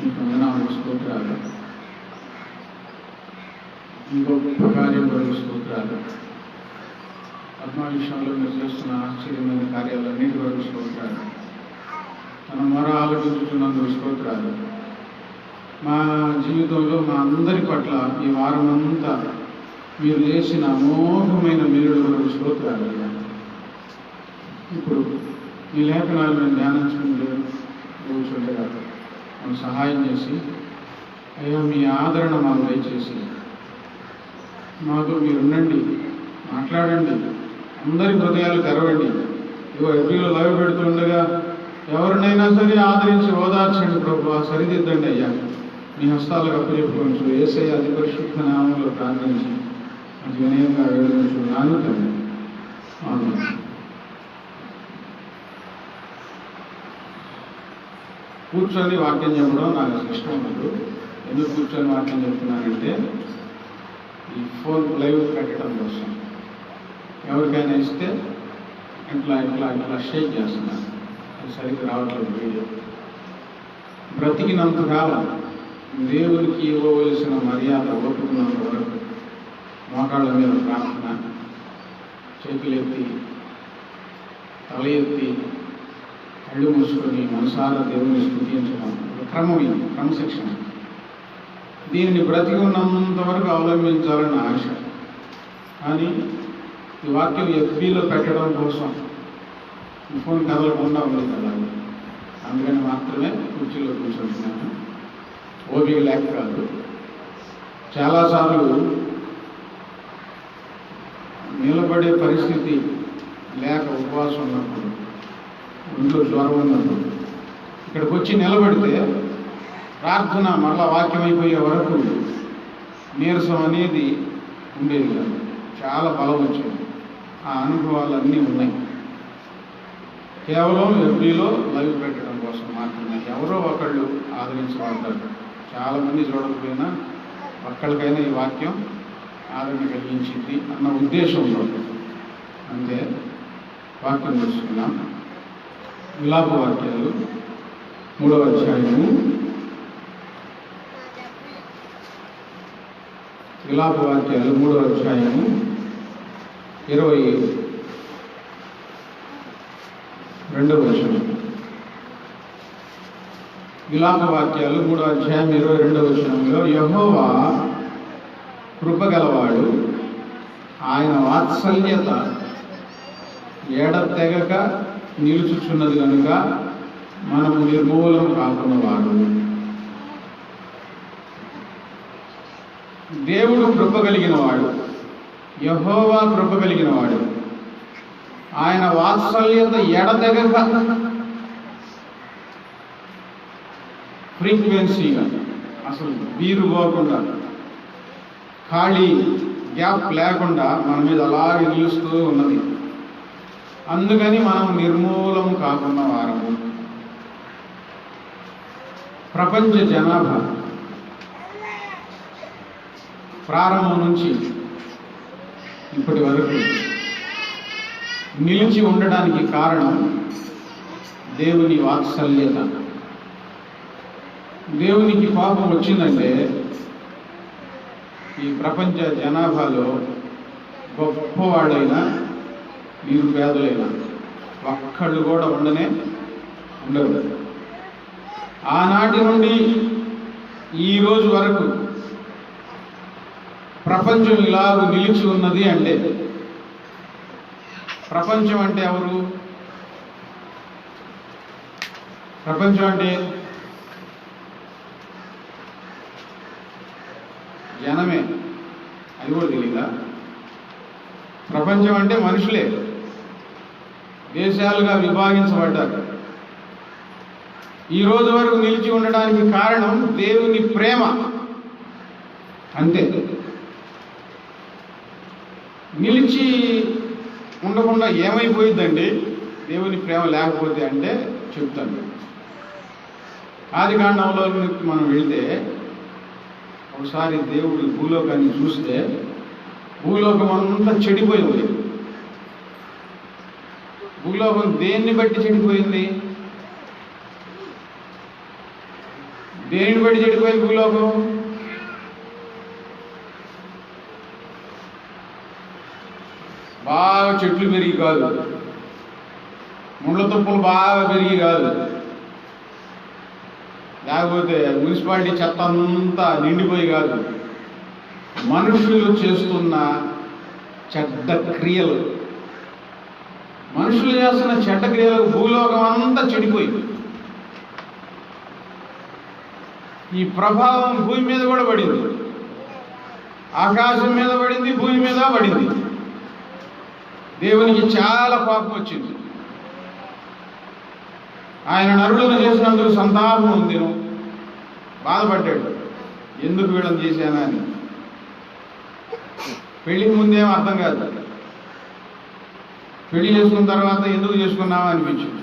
మీకు వందనాలు, స్తోత్రాలు. ఇంకొక కార్యం కొరకు స్తోత్రాలు. ఆత్మవిషయంలో మీరు చేస్తున్న ఆశ్చర్యమైన కార్యాలన్నిటి వరకు స్తోత్రాలు. మన మొర ఆలోచించుతున్నందుకు స్తోత్రాలు. మా జీవితంలో మా అందరి పట్ల ఈ వారం అంతా మీరు చేసిన అమోఘమైన మేలుడు వరకు స్తోత్రాలు. ఇప్పుడు ఈ లేఖనాలు మేము ధ్యానించడం కూర్చుండగా మాకు సహాయం చేసి, అయ్యా మీ ఆదరణ మాకు దయచేసి మాతో మీరుండండి, మాట్లాడండి, అందరి హృదయాలు తెరవండి. ఇగో ఎవ్రీలో లైవ్ పెడుతుండగా ఎవరినైనా సరే ఆదరించి ఓదార్చండి ప్రభు, సరిదిద్దండి అయ్యా. మీ హస్తాలకు అప్పచెప్పుకోవచ్చు. యేసయ్య అతి పరిశుద్ధ నామంలో ప్రార్థించి అతి వినయంగా వేడుకుంటున్నాను తండ్రి. ఆమేన్. కూర్చొని వాక్యం చెప్పడం నాకు అసలు ఇష్టం ఉండదు. ఎందుకు కూర్చొని వాక్యం చెప్తున్నానంటే ఈ ఫోన్ లైవ్ పెట్టడం కోసం. ఎవరికైనా ఇస్తే ఇట్లా ఇట్లా ఇట్లా షేక్ చేస్తున్నారు, అది సరిగ్గా రావట్లేదు వీడియో. బ్రతికినంత కాలం దేవునికి ఇవ్వవలసిన మర్యాద ఒప్పుకున్నంత వరకు మోకాళ్ళ మీద ప్రార్థన, చేతులు ఎత్తి తల ఎత్తి కళ్ళు మూసుకొని మనసారా దేవుని స్తుతించడం క్రమం, ఇది క్రమశిక్షణ. దీనిని బ్రతికి ఉన్నంత వరకు అవలంబించాలని ఆశ. కానీ ఈ వాక్యం ఎఫ్బీలో పెట్టడం కోసం ఫోన్ కదలకుండా ఉంది కదా, అందుకని మాత్రమే కుర్చీలో కూర్చుంటున్నాను. ఓపిక లేక కాదు. చాలాసార్లు నిలబడే పరిస్థితి లేక ఉపవాసం ఉన్నప్పుడు, ఇంట్లో జ్వరం ఉన్నప్పుడు ఇక్కడికి వచ్చి నిలబడితే ప్రార్థన మరలా వాక్యం అయిపోయే వరకు నీరసం అనేది ఉండేది కాదు. చాలా బలం వచ్చేది. ఆ అనుభవాలు అన్నీ ఉన్నాయి. కేవలం ఎఫ్బీలో లైవ్ పెట్టడం కోసం మాత్రమే ఎవరో ఒకళ్ళు ఆదరించబడతారు. చాలామంది చూడకపోయినా ఒక్కళ్ళకైనా ఈ వాక్యం ఆదరణ కలిగించింది అన్న ఉద్దేశంలో అంతే వాక్యం తెలుసుకున్నాం. విలాప వాక్యాలు 3వ అధ్యాయము. విలాప వాక్యాలు 3వ అధ్యాయము 22వ వచనం. విలాప వాక్యాలు 3వ అధ్యాయం 22వ వచనంలో, యెహోవా కృపగలవాడు, ఆయన వాత్సల్యత ఎడతెగక నిలుచుచున్నది కనుక మనము నిర్మూలం కాకున్నవాడు. దేవుడు కృప కలిగిన వాడు, యెహోవా కృప కలిగిన వాడు. ఆయన వాత్సల్యత ఎడతెగక ఫ్రీక్వెన్సీగా, అసలు బీరు పోకుండా, ఖాళీ గ్యాప్ లేకుండా మన మీద అలాగే నిలుస్తూ ఉన్నది. అందుకని మనం నిర్మూలం కాకుండా వారము. ప్రపంచ జనాభా ప్రారంభం నుంచి ఇప్పటి వరకు నిలిచి ఉండడానికి కారణం దేవుని వాత్సల్యత. దేవునికి కోపం వచ్చిందంటే ఈ ప్రపంచ జనాభాలో గొప్పవాళ్ళైనా నిరుపేదలైనా ఒక్కళ్ళు కూడా ఉండరు. ఆనాటి నుండి ఈ రోజు వరకు ప్రపంచం ఇలాగ నిలిచి ఉన్నది అంటే, ప్రపంచం అంటే ఎవరు? ప్రపంచం అంటే జనమే. అది కూడా తెలీదా? ప్రపంచం అంటే మనుషులే, దేశాలుగా విభాగించబడ్డారు. ఈ రోజు వరకు నిలిచి ఉండడానికి కారణం దేవుని ప్రేమ అంతే. నిలిచి ఉండకుండా ఏమైపోయిందండి దేవుని ప్రేమ లేకపోతే అంటే చెప్తాను. ఆదికాండంలో మనం వెళ్తే ఒకసారి దేవుడు భూలోకాన్ని చూస్తే భూలోకం అంతా చెడిపోయింది. భూలోకం దేన్ని బట్టి చెడిపోయింది? దేనిని బట్టి చెడిపోయింది భూలోకం? బాగా చెట్లు పెరిగి కాదు, ముళ్ళ తుప్పలు బాగా పెరిగి కాదు, లేకపోతే మున్సిపాలిటీ చెత్త అంతా నిండిపోయి కాదు, మనుషులు చేస్తున్న చెడ్డ క్రియలు, మనుషులు చేస్తున్న చెడ్డ క్రియలకు భూలోకం అంతా చెడిపోయింది. ఈ ప్రభావం భూమి మీద కూడా పడింది, ఆకాశం మీద పడింది, భూమి మీద పడింది. దేవునికి చాలా కోపం వచ్చింది. ఆయన నరులను చేసినందుకు సంతాపం ఉంది, బాధపడ్డాడు, ఎందుకు వీళ్ళని చేశానా అని. పెళ్లికి ముందేమో అర్థం కాదు, పెళ్లి చేసుకున్న తర్వాత ఎందుకు చేసుకున్నావా అనిపించింది.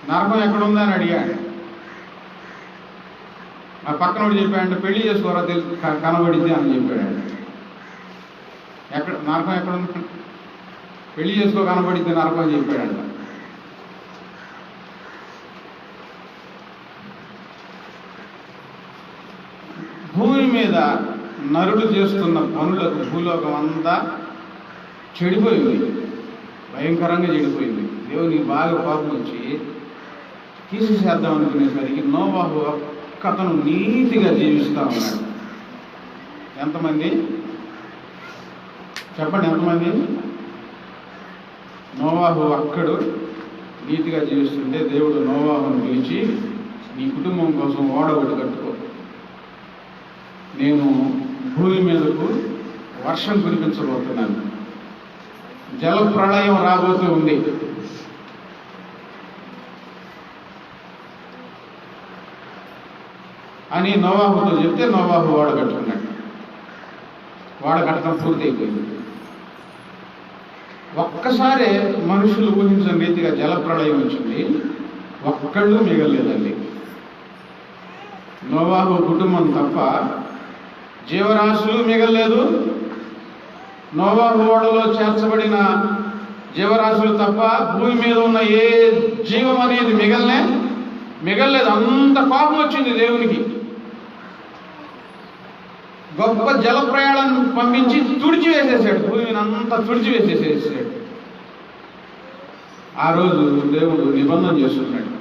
నరకం ఎక్కడుందా అని అడిగాడు. ఆ పక్కనోడు చెప్పాడంటే పెళ్లి చేసుకోరా తెలుసు కనబడిద్ది అని చెప్పాడు. ఎక్కడ నరకం ఎక్కడుంది? పెళ్లి చేసుకో కనబడిద్ది నరకం అని చెప్పాడంట. భూమి మీద నరులు చేస్తున్న పనులకు భూలోకం అంతా చెడిపోయింది, భయంకరంగా చెడిపోయింది. దేవునికి బాగా కోపం వచ్చి తీసేసేద్దాం అనుకునేసరికి నోవాహు ఒక్కతను నీతిగా జీవిస్తూ ఉన్నాడు. ఎంతమంది చెప్పండి, ఎంతమంది? నోవాహు ఒక్కడు నీతిగా జీవిస్తుంటే దేవుడు నోవాహును పిలిచి, నీ కుటుంబం కోసం ఓడ ఒకటి కట్టుకో, నేను భూమి మీదకు వర్షం కురిపించబోతున్నాను, జల ప్రళయం రాబోతూ ఉంది, అని నోవాహుతో చెప్తే నోవాహు ఓడ కట్టుకున్నాడు. ఓడ కట్టడం పూర్తయిపోయింది. ఒక్కసారి మనుషులు ఊహించిన రీతిగా జలప్రళయం వచ్చింది, ఒక్కళ్ళు మిగలలేదండి. నోవాహు కుటుంబం తప్ప జీవరాశులు మిగలలేదు, నోవాహు ఓడలో చేర్చబడిన జీవరాశులు తప్ప భూమి మీద ఉన్న ఏ జీవం అనేది మిగలలేదు. అంత కోపం వచ్చింది దేవునికి. గొప్ప జల ప్రయాణాన్ని పంపించి తుడిచివేసేసాడు, భూమిని అంతా తుడిచివేసేసేసాడు. ఆ రోజు దేవుడు నిబంధన చేస్తున్నాడు.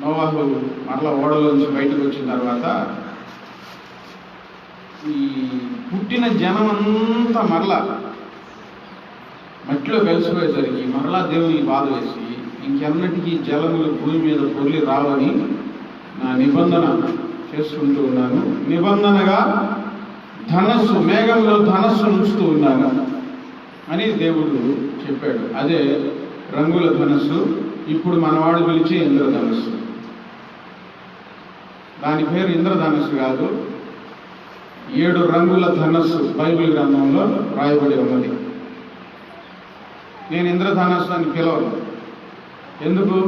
నోవాహు మరలా ఓడలోంచి బయటకు వచ్చిన తర్వాత ఈ పుట్టిన జనం అంతా మరలా మట్టిలో కలిసిపోయేసరికి మరలా దేవునికి బాధ వేసి, ఇంకెన్నటికీ జలములు భూమి మీద పొర్లి రావని నా నిబంధన చేసుకుంటూ ఉన్నాను, నిబంధనగా ధనస్సు, మేఘంలో ధనస్సు ఉంచుతూ ఉన్నాను అని దేవుడు చెప్పాడు. అదే రంగుల ధనస్సు, ఇప్పుడు మనవాడు పిలిచే ఇంద్రధనస్సు. దాని పేరు ఇంద్రధనస్సు కాదు, 7 రంగుల ధనస్సు బైబిల్ గ్రంథంలో రాయబడి ఉన్నది. నేను ఇంద్రధనస్సు అని పిలవను. ఎందుకు?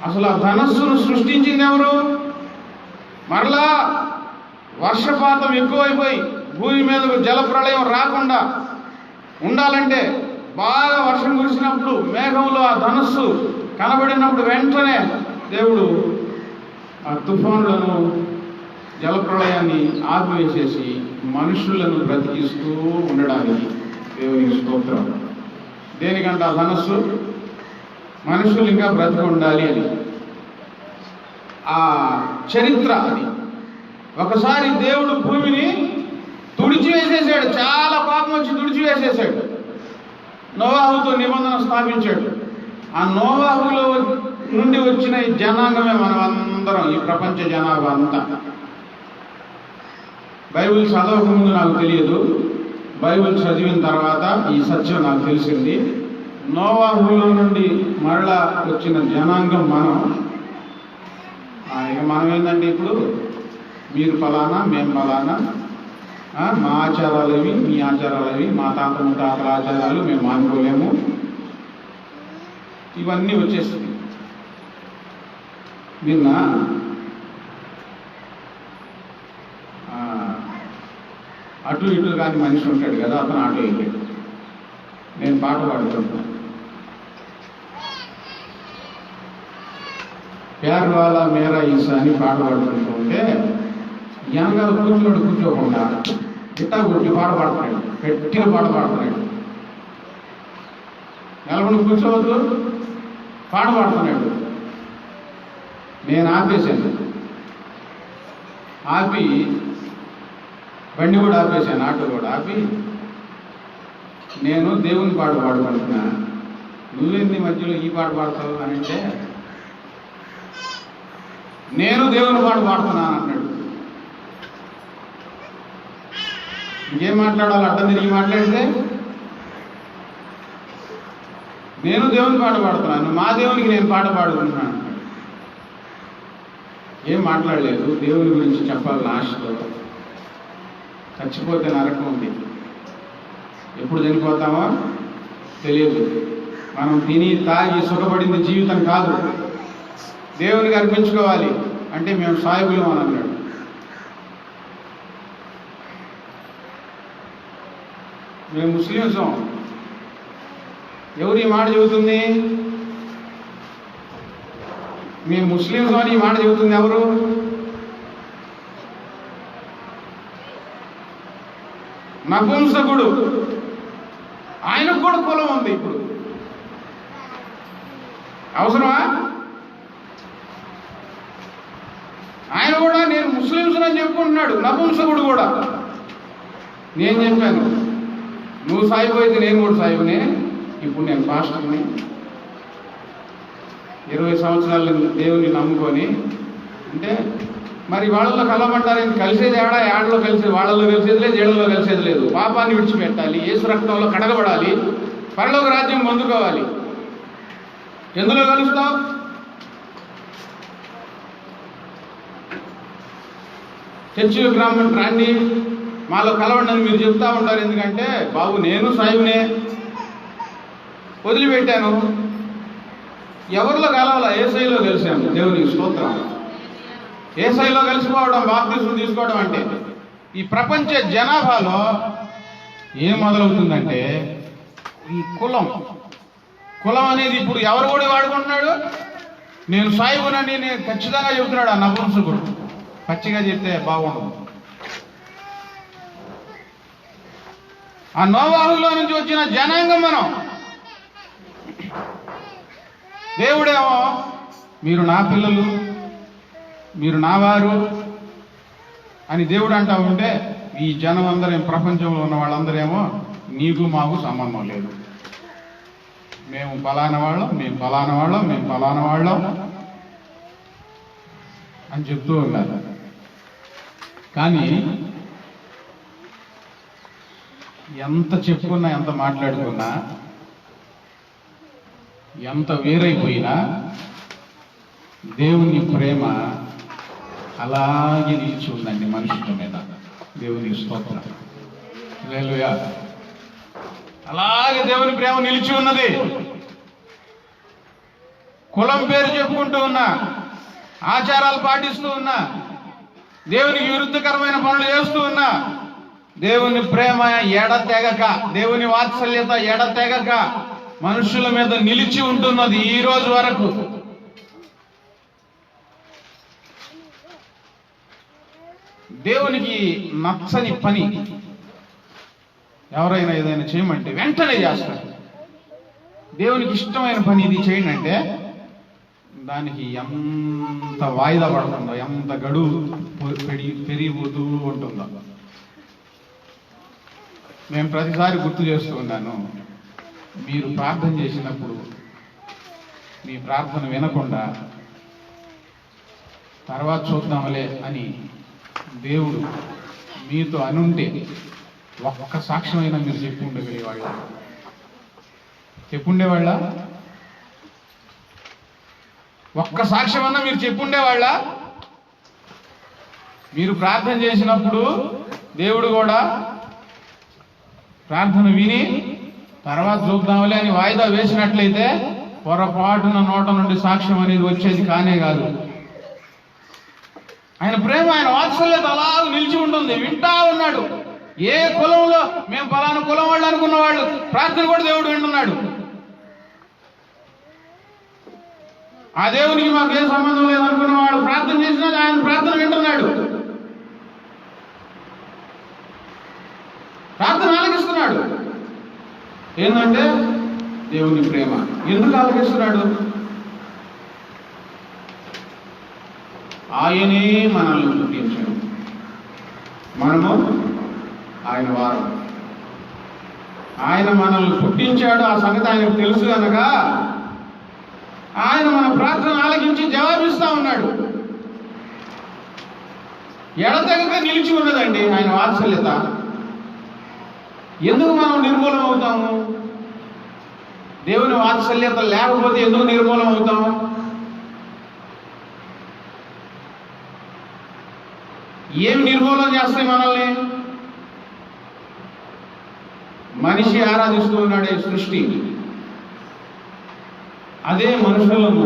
అసలు ఆ ధనస్సును సృష్టించింది ఎవరు? మరలా వర్షపాతం ఎక్కువైపోయి భూమి మీద జల ప్రళయం రాకుండా ఉండాలంటే బాగా వర్షం కురిసినప్పుడు మేఘంలో ఆ ధనస్సు కనబడినప్పుడు వెంటనే దేవుడు ఆ తుఫానులను జలప్రళయాన్ని ఆపివేసేసి మనుషులను బ్రతికిస్తూ ఉండడానికి దేవునికి స్తోత్రం. దేనికంటే ఆ ధనస్సు మనుషులు ఇంకా బ్రతికి ఉండాలి అని. ఆ చరిత్ర అది. ఒకసారి దేవుడు భూమిని తుడిచివేసేసాడు, చాలా పాపం వచ్చి తుడిచివేసేసాడు. నోవాహుతో నిబంధన స్థాపించాడు. ఆ నోవాహులో నుండి వచ్చిన ఈ జనాంగమే మనం అందరం, ఈ ప్రపంచ జనాభా అంతా. బైబిల్ చదవక ముందు నాకు తెలియదు, బైబిల్ చదివిన తర్వాత ఈ సత్యం నాకు తెలిసింది. నోవాహులో నుండి మరలా వచ్చిన జనాంగం మనం. ఇక మనం ఏంటంటే ఇప్పుడు మీరు ఫలానా, మేము ఫలానా, మా ఆచారాలు ఇవి, మీ ఆచారాలు ఇవి, మా తాత ముత్తాతల ఆచారాలు మేము మానుకోలేము, ఇవన్నీ వచ్చేస్తుంది. నిన్న అటు ఇటు కానీ మనిషి ఉంటాడు కదా, అతను ఆటో ఎక్కాడు. నేను పాట పాడుతున్నాను. ప్యార్ వాలా మేరా ఈసా అని పాట పాడుకుంటూ ఉంటే వెనకాల కూర్చోకుండా ఇట్టా కొట్టి పాట పాడుతున్నాడు, గట్టిగా పాట పాడుతున్నాడు. నెలకొని కూర్చోవద్దు, పాట పాడుతున్నాడు. నేను ఆపేశాను, ఆపి బండి కూడా ఆపేశాను, ఆటో కూడా ఆపి, నేను దేవుని పాట పాడుకుంటున్నా, నువ్వేంది మధ్యలో ఈ పాట పాడతావు అని అంటే, నేను దేవుని పాట పాడుతున్నాను అన్నాడు. ఇంకేం మాట్లాడాలి, అడ్డం తిరిగి మాట్లాడితే నేను దేవుని పాట పాడుతున్నాను, మా దేవునికి నేను పాట పాడుకుంటున్నాను. ఏం మాట్లాడలేదు, దేవుని గురించి చెప్పాలని ఆశతో. చచ్చిపోతే నరకం ఉంది, ఎప్పుడు చనిపోతామో తెలియదు. మనం తిని తాగి సుఖపడింది జీవితం కాదు, దేవునికి అర్పించుకోవాలి. అంటే మేము సాయిబులం అని అన్నాడు. మేము ముస్లింసం. ఎవరు ఈ మాట చెబుతుంది? మేము ముస్లింసం అని ఈ మాట చెబుతుంది ఎవరు? నపుంసకుడు. ఆయనకు కూడా కులం ఉంది. ఇప్పుడు అవసరమా? ఆయన కూడా నేను ముస్లింస్ అని చెప్పుకుంటున్నాడు, నపుంసకుడు కూడా. నేను చెప్పాను, నువ్వు సాయిబు అయితే నేను కూడా సాయిబునే. ఇప్పుడు నేను పాస్టర్ని, 20 సంవత్సరాలు దేవుని నమ్ముకొని. అంటే మరి వాళ్ళలో కలవమంటారు, కలిసేది ఏడలో కలిసేది, వాళ్ళలో కలిసేది లేదు, ఏడలో కలిసేది లేదు. పాపాన్ని విడిచిపెట్టాలి, యేసు రక్తంలో కడగబడాలి, పరలోక రాజ్యం పొందుకోవాలి. ఎందులో కలుస్తావు? చర్చిలో గ్రామం రండి, మాలో కలవండి అని మీరు చెప్తా ఉంటారు. ఎందుకంటే బాబు నేను సాయిబునే, వదిలిపెట్టాను. ఎవరిలో కలవాలా? ఏసైలో కలిసాము. దేవునికి స్తోత్రం. ఏసైలో కలిసిపోవడం, బాప్తిస్మం తీసుకోవడం అంటే ఈ ప్రపంచ జనాభాలో ఏం మొదలవుతుందంటే ఈ కులం అనేది ఇప్పుడు ఎవరు కూడా వాడుకుంటున్నాడు. నేను సాయిబునని నేను ఖచ్చితంగా చెబుతున్నాడు ఆ నపుంసకుడు. పచ్చిగా చెప్తే బాగుండదు. ఆ నోవాహులో నుంచి వచ్చిన జనాంగం మనం. దేవుడేమో మీరు నా పిల్లలు, మీరు నా వారు అని దేవుడు అంటా ఉంటే, ఈ జనం అందరూ, ప్రపంచంలో ఉన్న వాళ్ళందరేమో నీకు మాకు సంబంధం లేదు, మేము ఫలానా వాళ్ళం, మేము ఫలానా వాళ్ళం, మేము ఫలానా వాళ్ళం అని చెప్తూ ఉన్నారు. కానీ ఎంత చెప్పుకున్నా, ఎంత మాట్లాడుకున్నా, ఎంత వేరైపోయినా దేవుని ప్రేమ అలాగే నిలిచి ఉందండి మనుషుల మీద. దేవునికి స్తోత్రం. హల్లెలూయా. అలాగే దేవుని ప్రేమ నిలిచి ఉన్నది. కులం పేరు చెప్పుకుంటూ ఉన్నా, ఆచారాలు పాటిస్తూ ఉన్నా, దేవునికి విరుద్ధకరమైన పనులు చేస్తూ ఉన్నా, దేవుని ప్రేమ ఎడతెగక, దేవుని వాత్సల్యత ఎడతెగక మనుషుల మీద నిలిచి ఉంటున్నది ఈ రోజు వరకు. దేవునికి నచ్చని పని ఎవరైనా ఏదైనా చేయమంటే వెంటనే చేస్తారు. దేవునికి ఇష్టమైన పని ఇది చేయండి అంటే దానికి ఎంత వాయిదా పడుతుందో, ఎంత గడువు పెరిగిపోతూ ఉంటుందో. నేను ప్రతిసారి గుర్తు చేస్తూ ఉన్నాను, మీరు ప్రార్థన చేసినప్పుడు మీ ప్రార్థన వినకుండా తర్వాత చూద్దాంలే అని దేవుడు మీతో అనుంటే ఒక్క సాక్ష్యమైనా మీరు చెప్పుండేవాళ్ళ? చెప్పుండేవాళ్ళ? ఒక్క సాక్ష్యమన్నా మీరు చెప్పుండేవాళ్ళ? మీరు ప్రార్థన చేసినప్పుడు దేవుడు కూడా ప్రార్థన విని తర్వాత చూద్దాంలే అని వాయిదా వేసినట్లయితే పొరపాటున నోట నుండి సాక్ష్యం అనేది వచ్చేది కానే కాదు. ఆయన ప్రేమ, ఆయన వాత్సల్యత అలా నిలిచి ఉంటుంది. వింటా ఉన్నాడు. ఏ కులంలో మేము ఫలానా కులం వాళ్ళు అనుకున్న వాళ్ళు ప్రార్థన కూడా దేవుడు వింటున్నాడు. ఆ దేవునికి మాకు ఏ సంబంధం లేదనుకున్న వాడు ప్రార్థన చేసినా ఆయన ప్రార్థన వింటున్నాడు, ప్రార్థన ఆలకిస్తున్నాడు. ఏంటంటే దేవుని ప్రేమ. ఎందుకు ఆలకిస్తున్నాడు? ఆయనే మనల్ని పుట్టించాడు, మనము ఆయన వారు. ఆయన మనల్ని పుట్టించాడు, ఆ సంగతి ఆయనకు తెలుసు కనుక ఆయన మన ప్రార్థన ఆలకించి జవాబిస్తా ఉన్నాడు. ఎడతెగక నిలిచి ఉన్నదండి ఆయన వాత్సల్యత. ఎందుకు మనం నిర్మూలం అవుతాము? దేవుని వాత్సల్యత లేకపోతే ఎందుకు నిర్మూలం అవుతాము? ఏమి నిర్మూలన చేస్తాయి మనల్ని? మనిషి ఆరాధిస్తూ ఉన్నాడే సృష్టి, అదే మనుషులను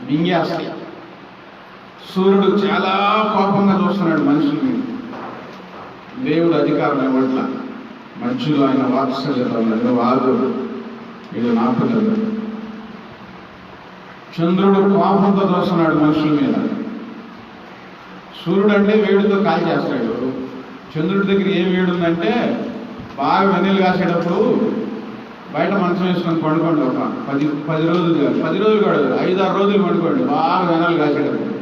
మింగేస్తాయి. సూర్యుడు చాలా కోపంగా చూస్తున్నాడు మనుషుల్ని, దేవుడు అధికారం ఇవ్వట్ల. మధ్యలో ఆయన వాత్సల్యత ఉన్నది, వాదు వీడు నా పిల్లలు. చంద్రుడు కోపంతో చూస్తున్నాడు మనుషుల మీద. సూర్యుడు అంటే వేడితో కాల్ చేస్తాడు. చంద్రుడి దగ్గర ఏం వేడి ఉందంటే, బాగా వెన్నెలు కాసేటప్పుడు బయట మంచం వేసుకొని పండుకోండి, ఒక 10 రోజులు కాదు, 10 రోజులు కాదు, 5-6 రోజులు పండుకోండి, బాగా వెన్నెలు కాసేటప్పుడు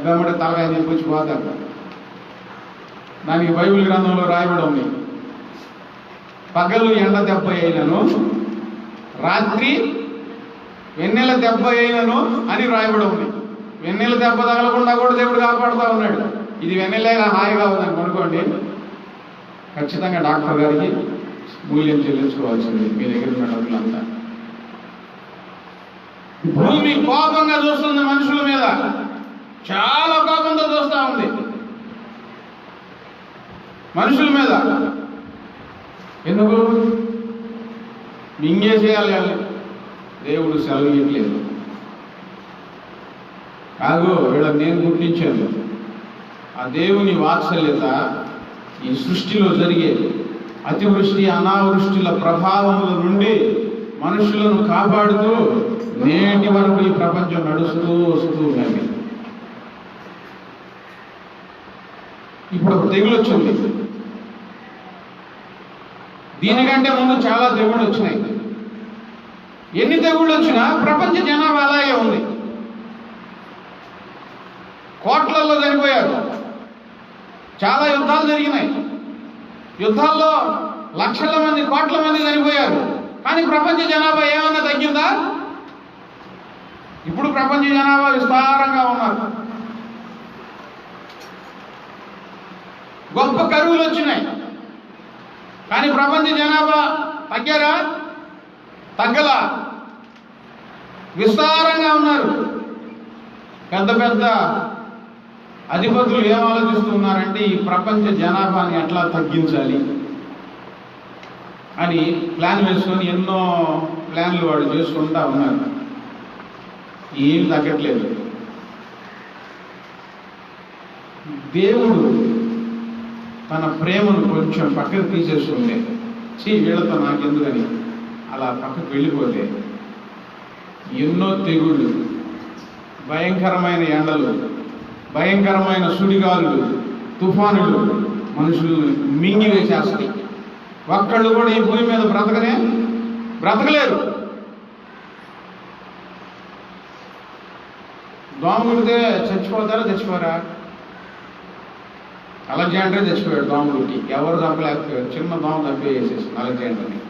వెంబడి తలకాయ తీసుకొచ్చి పోతాడు. దానికి బైబిల్ గ్రంథంలో రాయబడి ఉంది, పగలు ఎండ దెబ్బ అయినను రాత్రి వెన్నెల దెబ్బ అయినను అని రాయబడి ఉంది. వెన్నెల దెబ్బ తగలకుండా కూడా దేవుడు కాపాడుతూ ఉన్నాడు. ఇది వెన్నెలేగా హాయిగా ఉందని కొనుక్కోండి, ఖచ్చితంగా డాక్టర్ గారికి మూల్యం చెల్లించుకోవాల్సింది మీ దగ్గర ఉన్న డబ్బులంతా. భూమి కోపంగా చూస్తుంది మనుషుల మీద, చాలా కోపంతో చూస్తూ ఉంది మనుషుల మీద. ఎందుకు? మింగేసేయాలి. దేవుడు సెలవు ఇవ్వలేదు. కాదు, వీళ్ళని నేను గుర్తించాను. ఆ దేవుని వాత్సల్యత ఈ సృష్టిలో జరిగే అతివృష్టి అనావృష్టిల ప్రభావముల నుండి మనుషులను కాపాడుతూ నేటి వరకు ఈ ప్రపంచం నడుస్తూ వస్తూ ఉన్నది. ఇప్పుడు ఒక తెగులు వచ్చింది. దీనికంటే ముందు చాలా తెగుళ్ళు వచ్చినాయి. ఎన్ని తెగుళ్ళు వచ్చినా ప్రపంచ జనాభా అలాగే ఉంది. కోట్లల్లో చనిపోయారు. చాలా యుద్ధాలు జరిగినాయి. యుద్ధాల్లో లక్షల మంది, కోట్ల మంది చనిపోయారు. కానీ ప్రపంచ జనాభా ఏమన్నా తగ్గిందా? ఇప్పుడు ప్రపంచ జనాభా విస్తారంగా ఉన్నారు. గొప్ప కరువులు వచ్చినాయి. కానీ ప్రపంచ జనాభా తగ్గారా? తగ్గలా, విస్తారంగా ఉన్నారు. పెద్ద పెద్ద అధిపతులు ఏం ఆలోచిస్తున్నారంటే ఈ ప్రపంచ జనాభాని ఎట్లా తగ్గించాలి అని ప్లాన్ వేసుకొని ఎన్నో ప్లాన్లు వాళ్ళు చేసుకుంటా ఉన్నారు. ఏం తగ్గట్లేదు. దేవుడు తన ప్రేమను కొంచెం పక్కకు తీసేసుకుంటే, వీళ్ళతో నాకెందుకని అలా పక్కకు వెళ్ళిపోతే ఎన్నో తెగుళ్ళు, భయంకరమైన ఎండలు, భయంకరమైన సుడిగాలులు, తుఫానులు మనుషులను మింగివేసేస్తాయి. ఒక్కళ్ళు కూడా ఈ భూమి మీద బ్రతకలేరు. దోమ కుడితే చచ్చిపోతారా? చచ్చిపోరా? అలెగ్జాండరే చచ్చిపోయాడు దోమ కుట్టి. ఎవరు చంపలేకపోయారు. చిన్న దోమ చంపేసేసి అలెగ్జాండర్ని.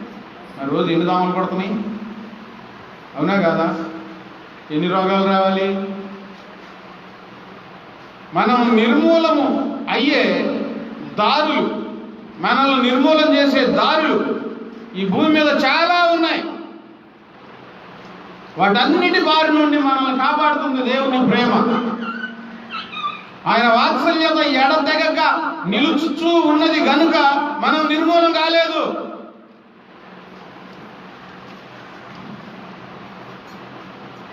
మరి రోజు ఎన్ని దోమలు పడుతున్నాయి? అవునా కాదా? ఎన్ని రోగాలు రావాలి? మనం నిర్మూలము అయ్యే దారులు, మనల్ని నిర్మూలన చేసే దారులు ఈ భూమి మీద చాలా ఉన్నాయి. వాటన్నిటి బారి నుండి మనల్ని కాపాడుతుంది దేవుని ప్రేమ. ఆయన వాత్సల్యత ఎడతెగక నిలుచుతూ ఉన్నది గనుక మనం నిర్మూలన కాలేదు.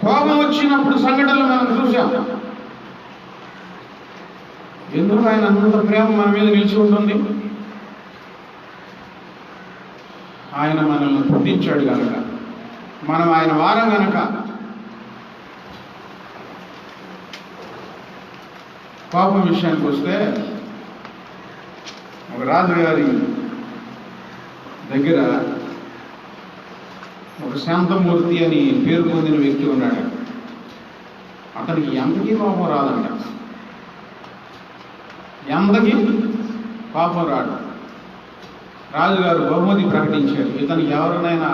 కోపం వచ్చినప్పుడు సంఘటనలు మనం చూసాం. ఎందుకు ఆయన అంత ప్రేమ మన మీద నిలిచి ఉంటుంది? ఆయన మనల్ని పుట్టించాడు కనుక, మనం ఆయన వారం కనుక, కోపం విషయానికి వస్తే ఒక రాజుగారి దగ్గర ఒక శాంతమూర్తి అని పేరు పొందిన వ్యక్తి ఉన్నాడు. అతనికి ఎంతకీ కోపం రాదంట, ఎంతకీ కోపం రాడు. రాజుగారు బహుమతి ప్రకటించారు, ఇతనికి ఎవరినైనా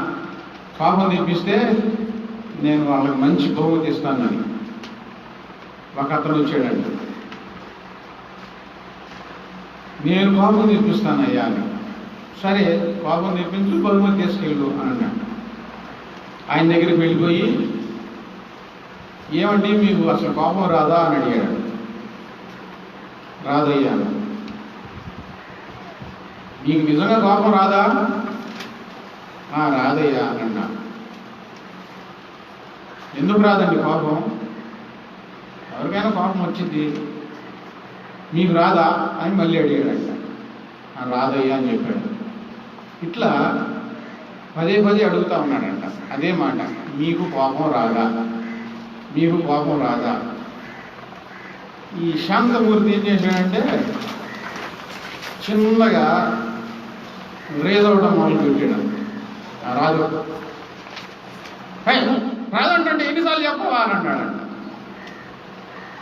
కోపం తెప్పిస్తే నేను వాళ్ళకి మంచి బహుమతి ఇస్తానని. ఒక అతను వచ్చాడండి, నేను కోపం తెప్పిస్తానయ్యా అని. సరే కోపం తెప్పించు, బహుమతి తీసుకెళ్ళు అని అన్నాడు. ఆయన దగ్గరికి వెళ్ళిపోయి, ఏమండి మీకు అసలు కోపం రాదా అని అడిగాడు. రాదయ్యా. మీకు నిజంగా కోపం రాదా? రాదయ్యా అని అన్నా. ఎందుకు రాదండి కోపం? ఎవరికైనా కోపం వచ్చింది, మీకు రాదా అని మళ్ళీ అడిగాడంట. రాదయ్యా అని చెప్పాడు. ఇట్లా పదే పదే అడుగుతా ఉన్నాడంట అదే మాట, మీకు కోపం రాదా, మీకు కోపం రాదా. ఈ శాంతమూర్తి ఏం చేశాడంటే చిన్నగా రేదవడం మొదలు పెట్టాడు. రాదు, రాదంటే ఎన్నిసార్లు చెప్పవా అని అన్నాడంట.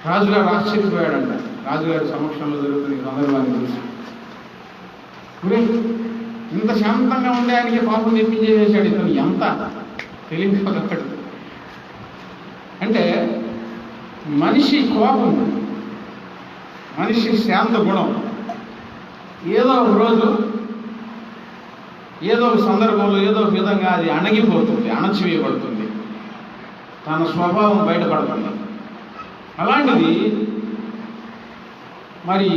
రాజుగారు ఆశ్చర్యపోయాడంట. రాజుగారి సమక్షంలో జరుగుతున్న ఈ సందర్భాన్ని చూసి, ఇంత శాంతంగా ఉండే ఆయనకి కోపం తెప్పించేసాడు. ఇతను ఎంత తెలియకపోతాడు అంటే, మనిషి కోపం, మనిషి శాంత గుణం ఏదో ఒక రోజు ఏదో ఒక సందర్భంలో ఏదో ఒక విధంగా అది అణగిపోతుంది, అణచివేయబడుతుంది, తన స్వభావం బయటపడుతుంది. అలాంటిది మరి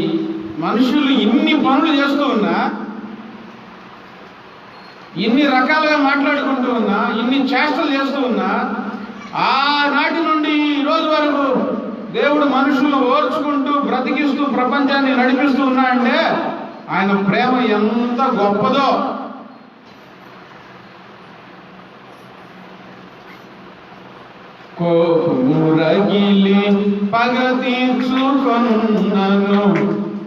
మనుషులు ఇన్ని పనులు చేస్తూ ఉన్నా, ఇన్ని రకాలుగా మాట్లాడుకుంటూ ఉన్నా, ఇన్ని చేష్టలు చేస్తూ ఉన్నా, ఆనాటి నుండి ఈ రోజు వరకు దేవుడు మనుషులను ఓర్చుకుంటూ బ్రతికిస్తూ ప్రపంచాన్ని నడిపిస్తూ ఉన్నాడంటే ఆయన ప్రేమ ఎంత గొప్పదో. కోపము రగిలి పగ తీర్చుకొన్నను,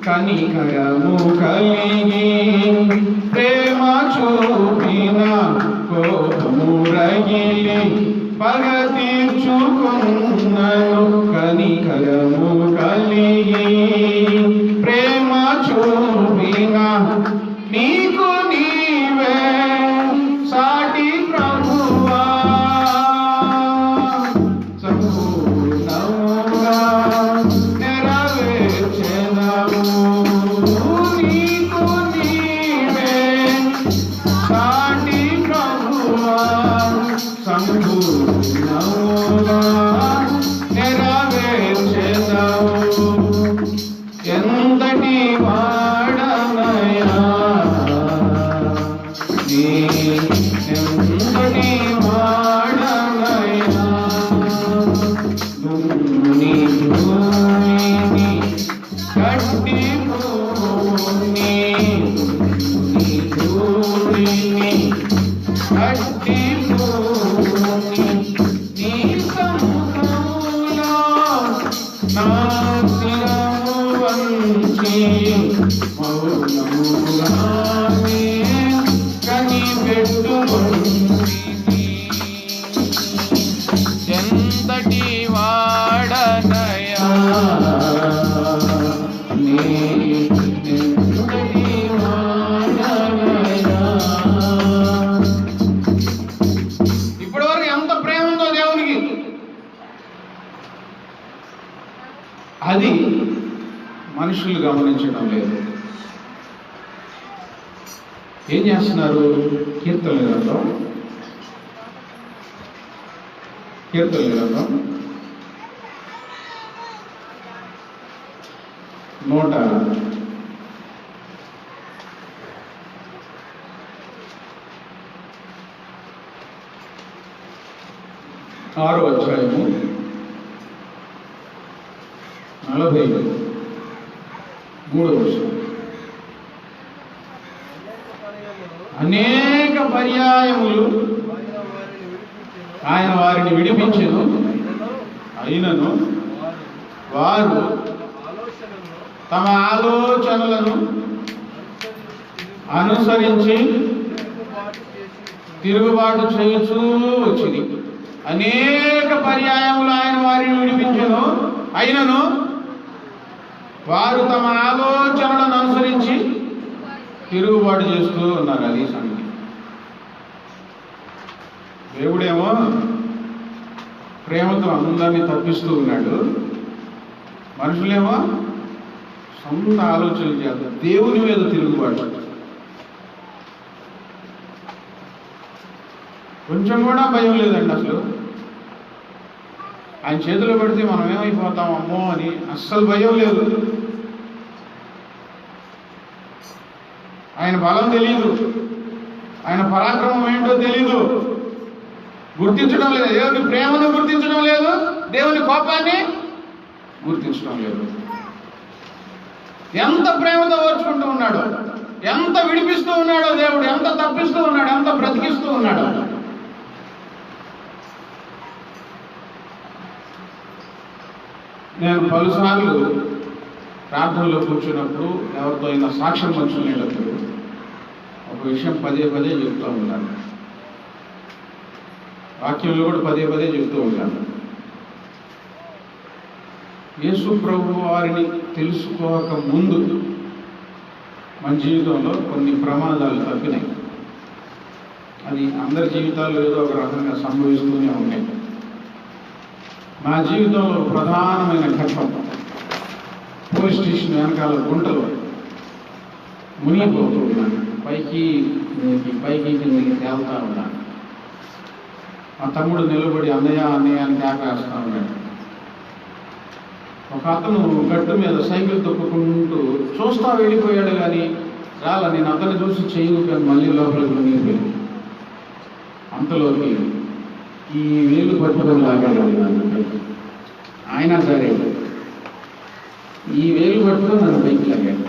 కనికరము కలిగి ప్రేమ చూపిన. కోపము రగిలి పగ తీర్చుకొన్నను, కనికరము కలిగి ప్రేమ చూపిన. నీకు నీవే సాటి ప్రభువా, సంపూర్ణముగా నెరవేర్చెదవు. నీకు నీవే సాటి ప్రభువా, సంపూర్ణముగా నెరవేర్చెదవు. ఎంతటి వాడనయా ఎంతటి వాడనయా, దుమ్ముని భూమిని కట్టి భూమి, భూమిని కట్టి భూమి, నీ సముఖంలో నా శిరము వంచి మౌనముగానే కనిపెట్టుకొంటిని. ఎంతటి వాడనయా ఎంతటి వాడనయా. ఇప్పటివరకు ఎంత ప్రేమ ఉందో దేవునికి, అది మనుషులు గమనించడం లేదు. ఏం చేస్తున్నారు? కీర్తనల గ్రంథం 106వ అధ్యాయము 43వ వచనం. అనేక పర్యాయములు ఆయన వారిని విడిపించెను, అయినను వారు తమ ఆలోచనలను అనుసరించి తిరుగుబాటు చేయుచూ వచ్చింది. అనేక పర్యాయములు ఆయన వారిని విడిపించెను, అయినను వారు తమ ఆలోచనలను అనుసరించి తిరుగుబాటు చేస్తూ ఉన్నారు. అది సంగతి. దేవుడేమో ప్రేమతో అందరినీ తప్పిస్తూ ఉన్నాడు, మనుషులేమో సొంత ఆలోచనలు చేస్తారు, దేవుని మీద తిరుగుబాటు. కొంచెం కూడా భయం లేదండి అసలు. ఆయన చేతిలో పెడితే మనం ఏమైపోతాం అమ్మో అని అస్సలు భయం లేదు. ఆయన బలం తెలీదు, ఆయన పరాక్రమం ఏంటో తెలీదు, గుర్తించడం లేదు. దేవుని ప్రేమను గుర్తించడం లేదు, దేవుని కోపాన్ని గుర్తించడం లేదు. ఎంత ప్రేమతో ఓర్చుకుంటూ ఉన్నాడో, ఎంత విడిపిస్తూ ఉన్నాడో దేవుడు, ఎంత తప్పిస్తూ ఉన్నాడు, ఎంత బ్రతికిస్తూ ఉన్నాడో. నేను పలుసార్లు ప్రార్థనలో కూర్చున్నప్పుడు ఎవరితో అయినా సాక్ష్యం పంచుకునేటప్పుడు ఒక విషయం పదే పదే చెప్తూ ఉన్నాను, వాక్యంలో కూడా పదే పదే చెప్తూ ఉన్నాను. యేసు ప్రభు వారిని తెలుసుకోక ముందు మన జీవితంలో కొన్ని ప్రమాదాలు తప్పినాయి. అది అందరి జీవితాల్లో ఏదో ఒక రకంగా సంభవిస్తూనే ఉన్నాయి. నా జీవితంలో ప్రధానమైన ఘట్టం, పోలీస్ స్టేషన్ వెనకాల గుంటలో మునిగిపోతూ ఉన్నాను. పైకి కిందకి తేలుతా ఉన్నాను. మా తమ్ముడు నిలబడి అన్నయ్య అన్నయ్య అని కేకేస్తా ఉన్నాడు. ఒక అతను గట్టు మీద సైకిల్ తొక్కుకుంటూ చూస్తా వెళ్ళిపోయాడు, కానీ చాలా నేను అతన్ని చూసి చేయను మళ్ళీ లోపలికి మునిగిపోయాను. అంతలోకి ఈ వేలు పట్టుకొని లాగాడు ఆయన. సరే ఈ వేలు పట్టుకొని నన్ను పైకి లాగాడు.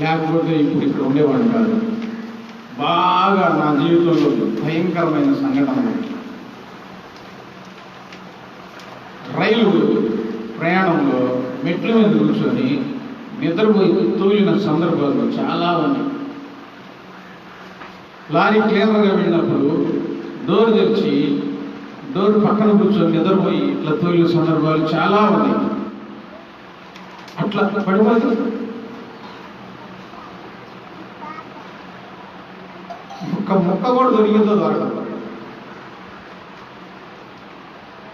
లేకపోతే ఇప్పుడు ఇక్కడ ఉండేవాడు కాదు. బాగా నా జీవితంలో భయంకరమైన సంఘటన, రైలు ప్రయాణంలో మెట్ల మీద కూర్చొని నిద్రపోయి తూలిన సందర్భాలు చాలా ఉన్నాయి. లారీ క్లీనర్గా వెళ్ళినప్పుడు డోర్ తెరిచి డోర్ పక్కన కూర్చొని నిద్రపోయి ఇట్లా తూలిన సందర్భాలు చాలా ఉన్నాయి. అట్లా పడిపోతుంది. ఒక్క ముక్క కూడా దొరికిందో దొరకదు.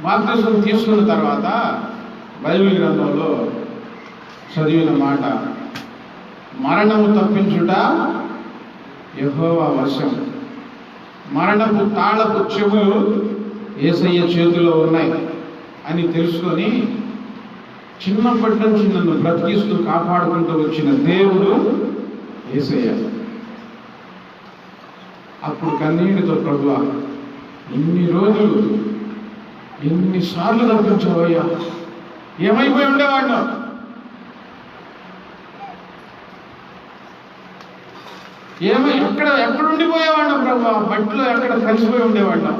బాప్తిసం తీసుకున్న తర్వాత బైబిల్ గ్రంథంలో చదివిన మాట, మరణము తప్పించుట యెహోవా వశం, మరణపు తాళపు చెవులు యేసయ్య చేతిలో ఉన్నాయి అని తెలుసుకొని చిన్నప్పటి నుంచి నన్ను బ్రతికిస్తూ కాపాడుకుంటూ వచ్చిన దేవుడు యేసయ్య. అప్పుడు కన్నీటితో, ప్రభువా ఇన్ని రోజులు ఎన్నిసార్లు తప్పించావయ్యా, ఏమైపోయి ఉండేవాడినో, ఎక్కడ ఉండిపోయేవాడినో ప్రభువా, మట్టిలో ఎక్కడ కలిసిపోయి ఉండేవాడినో.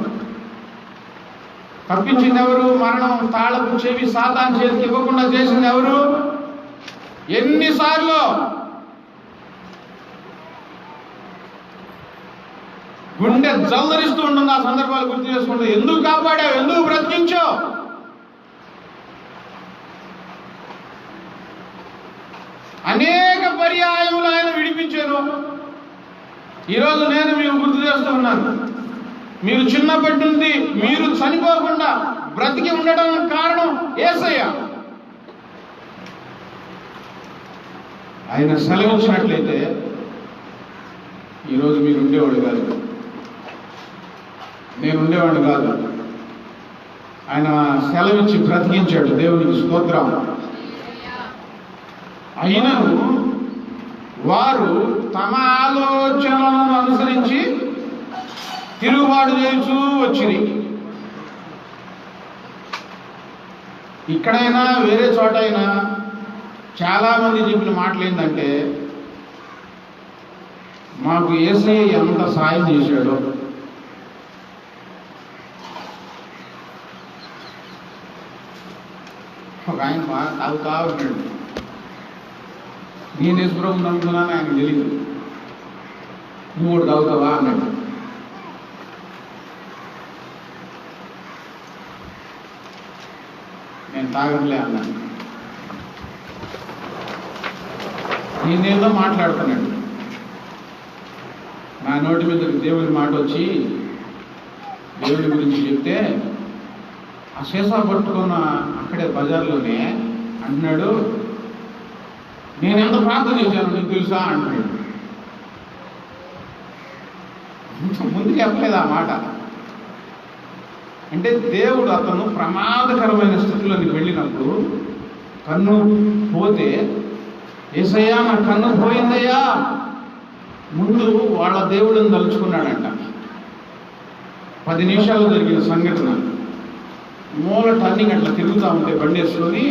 తప్పించింది ఎవరు? మరణం తాళపు చెవి సాతాను చేతికి ఇవ్వకుండా చేసింది ఎవరు? ఎన్నిసార్లు గుండె జల్దరిస్తూ ఉంటుంది ఆ సందర్భాలు గుర్తు చేసుకుంటూ. ఎందుకు కాపాడావు, ఎందుకు బ్రతికించావు? అనేక పర్యాయములు ఆయన విడిపించారు. ఈరోజు నేను మీకు గుర్తు చేస్తూ ఉన్నాను, మీరు చిన్నప్పటి నుండి మీరు చనిపోకుండా బ్రతికి ఉండడం కారణం యేసయ్య. ఆయన సెలవించినట్లయితే ఈరోజు మీరు ఉండేవాడు కాదు, నేను ఉండేవాడు కాదు. ఆయన సెలవిచ్చి బ్రతికించాడు. దేవునికి స్తోత్రం. అయినను వారు తమ ఆలోచనలను అనుసరించి తిరుగుబాటు చేస్తూ వచ్చింది. ఇక్కడైనా వేరే చోట అయినా చాలా మంది చెప్పిన మాటలు ఏంటంటే, మాకు యేసయ్య ఎంత సాయం చేశాడో, ఒక ఆయన తాగుతా ఉన్నాడు. నేను యేసుప్రభువుని నమ్ముకున్నాను, ఆయనకు తెలియదు. నువ్వు కూడా తాగుతావా అన్నాడు. నేను తాగట్లే అన్నాను. నేనేదో మాట్లాడుతున్నాడు. నా నోటి మీద దేవుడి మాట వచ్చి దేవుడి గురించి చెప్తే ఆ సీసా పట్టుకున్న అక్కడే బజార్లోనే అంటున్నాడు, నేను ఎంత ప్రార్థన చేశాను నీకు తెలుసా అంటున్నాడు. ముందు చెప్పలేదు ఆ మాట. అంటే దేవుడు అతను ప్రమాదకరమైన స్థితిలోకి వెళ్ళినప్పుడు కన్ను పోతే, యేసయ్యా నా కన్ను పోయిందయ్యా, ముందు వాళ్ళ దేవుడిని తలుచుకున్నాడంట. 10 నిమిషాలు జరిగిన సంఘటన. మూల టర్నింగ్ అట్లా తిరుగుతూ ఉంటే బండి వేసుకొని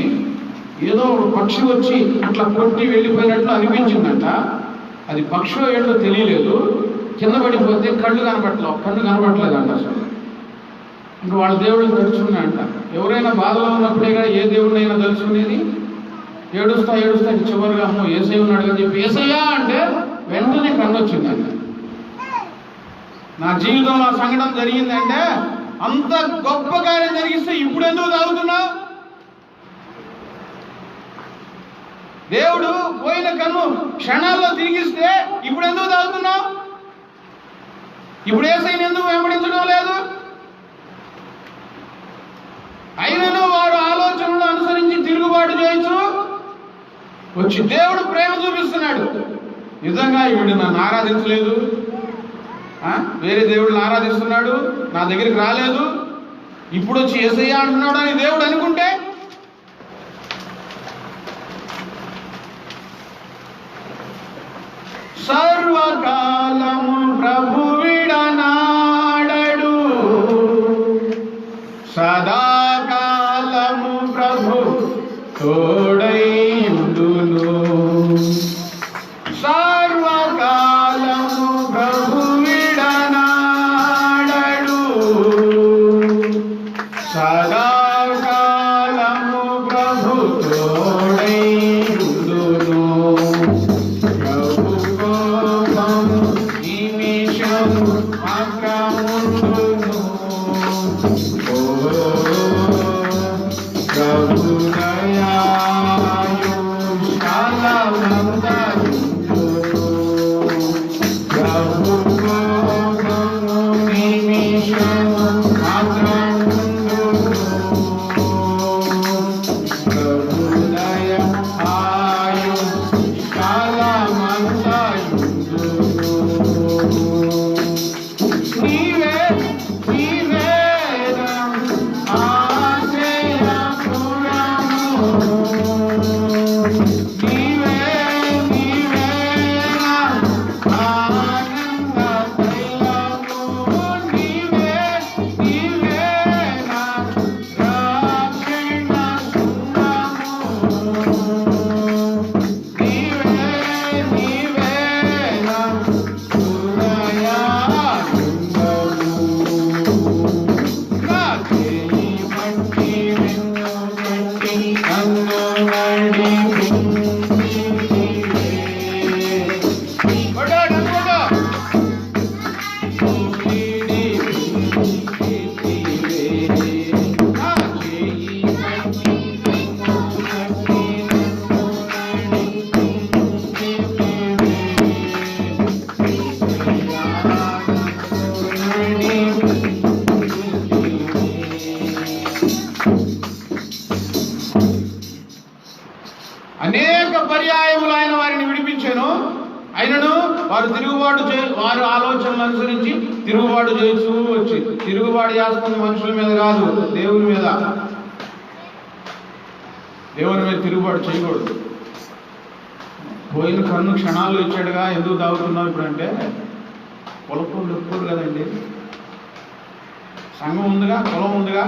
ఏదో ఒక పక్షి వచ్చి అట్లా కొట్టి వెళ్ళిపోయినట్లు అనిపించిందంట. అది పక్షి ఏంటో తెలియలేదు. కింద పడిపోతే కన్ను కనపట్లేదంట అసలు. ఇంకా వాళ్ళ దేవుడిని తలుచుకున్నాడంట. ఎవరైనా బాధలో ఉన్నప్పుడేగా ఏ దేవుడినైనా తలుచుకునేది. ఏడుస్తా చివరిగా అమ్మో యేసయ్య ఉన్నాడు అని చెప్పి యేసయ్యా అంటే వెంటనే కన్ను వచ్చిందంట. నా జీవితంలో ఆ సంఘటన జరిగిందంటే, అంత గొప్ప కార్యం జరిగిస్తే ఇప్పుడు ఎందుకు తాగుతున్నావు? దేవుడు పోయిన కన్ను క్షణాల్లో తిరిగిస్తే ఇప్పుడు ఎందుకు తాగుతున్నావు? ఇప్పుడు యేసయ్యను ఎందుకు వెంబడించడం లేదు? అయినను వారు ఆలోచనలు అనుసరించి తిరుగుబాటు చేయొచ్చు వచ్చి దేవుడు ప్రేమ చూపిస్తున్నాడు. నిజంగా వీడు నన్ను ఆరాధించలేదు, వేరే దేవుడిని ఆరాధిస్తున్నాడు, నా దగ్గరికి రాలేదు, ఇప్పుడు వచ్చి యేసయ్య అంటున్నాడు అని దేవుడు అనుకుంటే, సర్వకాలము ప్రభు విడనాడడు, సదాకాలము ప్రభు తోడైయుండును. సర్వకాలము ప్రభు విడనాడడు, సదాకాలము ప్రభు తోడైయుండును. ప్రభు కోపము నిమిషము మాత్రముండును. ప్రభు దయాయు కాలమంతయుండును. ప్రభు కోపము నిమిషము మాత్రముండును. ప్రభు దయాయు కాలమంతయుండును. నీవే అనేక పర్యాయములు ఆయన వారిని విడిపించాను. అయినను వారు ఆలోచనలు అనుసరించి తిరుగుబాటు చేస్తూ వచ్చి, తిరుగుబాటు చేస్తుంది మనుషుల మీద కాదు, దేవుని మీద. దేవుని మీద తిరుగుబాటు చేయకూడదు. పోయిన కన్ను క్షణాల్లో ఇచ్చాడుగా, ఎందుకు తాగుతున్నావు ఇప్పుడు అంటే పొలపూలు చెప్పుకోరు కదండి. సంఘం ఉందిగా, కులం ఉందిగా.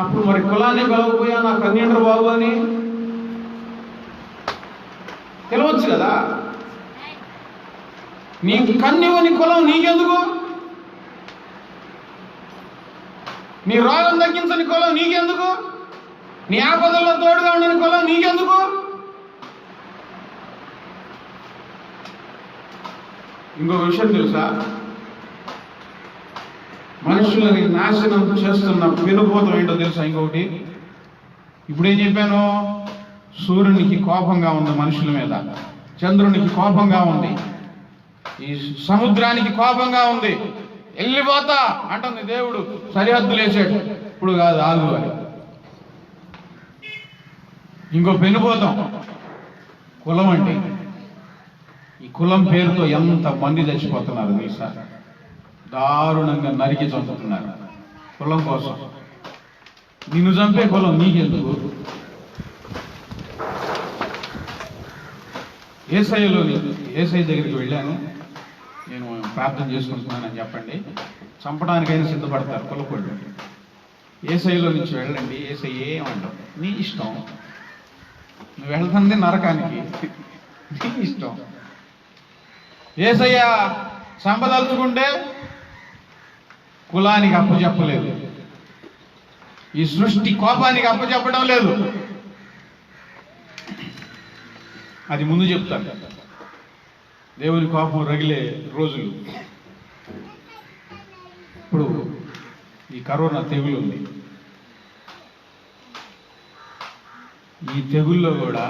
అప్పుడు మరి కులాన్ని కలవకపోయా నా కన్యండ్ర బాబు అని తెలవచ్చు కదా. నీ కన్యవని కులం నీకెందుకు? నీ రోగం తగ్గించని కులం నీకెందుకు? నీ ఆపదల్లో తోడుగా ఉండని కులం నీకెందుకు? ఇంకో విషయం తెలుసా? మనుషులని నాశనం చేస్తున్న పెనుభూతం ఏంటో తెలుసా? ఇంకొకటి, ఇప్పుడేం చెప్పాను? సూర్యునికి కోపంగా ఉంది మనుషుల మీద, చంద్రునికి కోపంగా ఉంది, ఈ సముద్రానికి కోపంగా ఉంది. వెళ్ళిపోతా అంటుంది దేవుడు, సరిహద్దులు వేసాడు. ఇప్పుడు కాదు, ఆగు అని. ఇంకో పెనుభూతం కులం అండి. ఈ కులం పేరుతో ఎంత మంది చచ్చిపోతున్నారు తెలుసా? దారుణంగా నరికి చంపుతున్నారు కులం కోసం. నిన్ను చంపే కులం నీకెందుకు? ఏసై దగ్గరికి వెళ్ళాను, నేను ప్రార్థన చేసుకుంటున్నానని చెప్పండి, చంపడానికైనా సిద్ధపడతారు కులపళ్ళు. ఏసైలో నుంచి వెళ్ళండి, ఏసై ఏమంటావు? నీ ఇష్టం, నువ్వు వెళ్తుంది నరకానికి, నీ ఇష్టం. ఏసయ్య చంపదలుచుకుంటే కులానికి అప్పచెప్పలేదు, ఈ సృష్టి కోపానికి అప్పచెప్పడం లేదు. అది ముందు చెప్తాను. దేవుని కోపం రగిలే రోజులు. ఇప్పుడు ఈ కరోనా తెగులు ఉంది. ఈ తెగుల్లో కూడా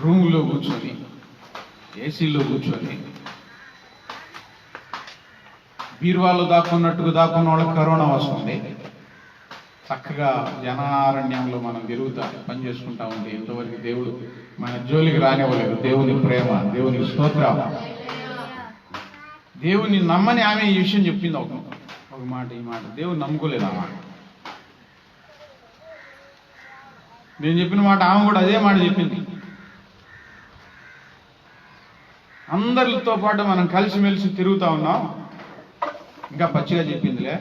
రూములో కూర్చొని, ఏసీలో కూర్చొని, బీరువాలో దాక్కున్నట్టుగా దాక్కున్న వాళ్ళకి కరోనా వస్తుంది. చక్కగా జనారణ్యంలో మనం తిరుగుతా పని చేసుకుంటా ఉంటే ఇంతవరకు దేవుడు మన జోలికి రానివ్వలేదు. దేవుని ప్రేమ, దేవుని స్తోత్రం. దేవుని నమ్మని ఆమె ఈ విషయం చెప్పింది. ఒక మాట, ఈ మాట దేవుని నమ్ముకోలేదు. ఆ మాట నేను చెప్పిన మాట ఆమె కూడా అదే మాట చెప్పింది. అందరితో పాటు మనం కలిసిమెలిసి తిరుగుతా ఉన్నాం. ఇంకా పచ్చిగా చెప్పిందిలే,